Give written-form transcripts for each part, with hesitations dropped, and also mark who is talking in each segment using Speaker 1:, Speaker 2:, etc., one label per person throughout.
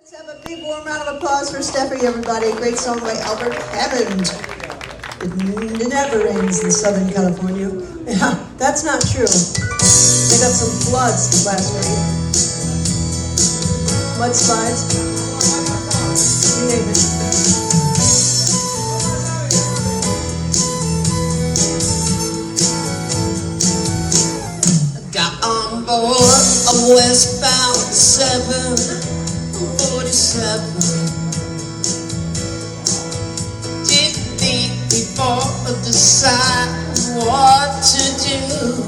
Speaker 1: Let's have a big warm round of applause for Steffi, everybody. Great song by Albert Hammond. It never rains in Southern California. Yeah, that's not true. They got some floods last week. Mudslides. You name it.
Speaker 2: Got on board a westbound 747. Didn't think before I decide what to do.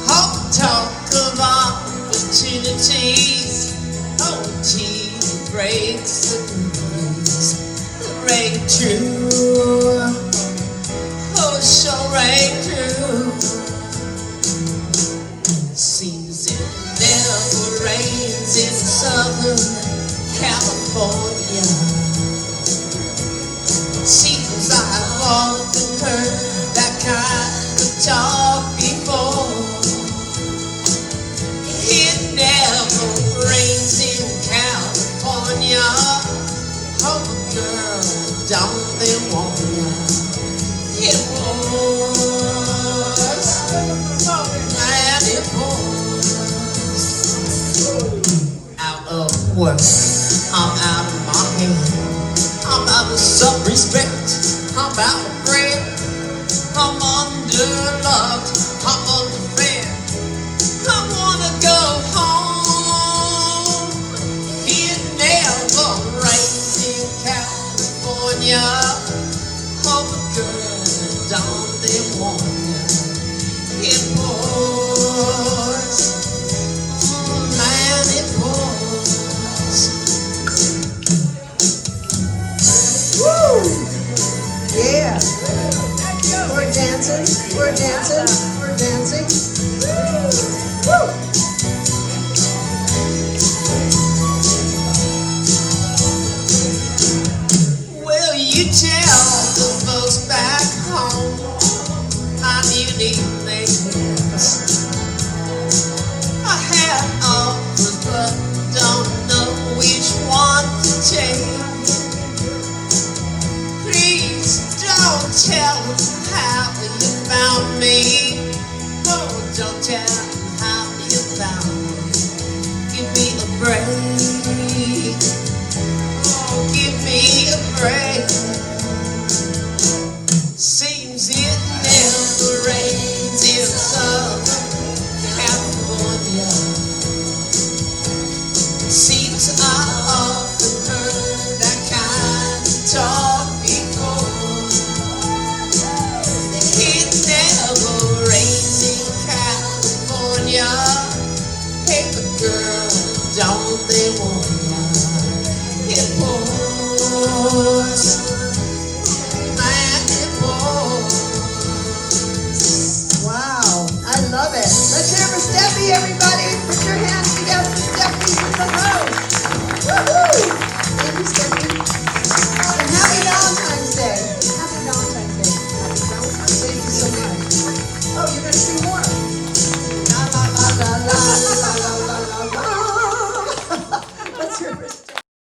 Speaker 2: Hope talk of opportunities. OT breaks the news. Right true. Oh, so right through. Seems it never rains in Southern California. Seems I've often heard that kind of talk before. It never rains in California. Oh, girl, don't they want ya? It was, and it was. Out of work, I'm out of my head. I'm out of self-respect. I'm out of bread. I'm underloved. I'm underfed. I wanna go home. It never rains in California. Oh, girl, don't they want ya? It pours, man, it pours.
Speaker 1: Woo! Yeah. We're dancing. We're dancing. We're dancing. Woo!
Speaker 2: Well, you tell the folks back home I'm unique. I have offers, but don't know which one to take. Please don't tell them how you found me. Oh, don't tell them how you found me. Give me a break. Oh, give me a break. Seems it never rains in Southern California. Seems I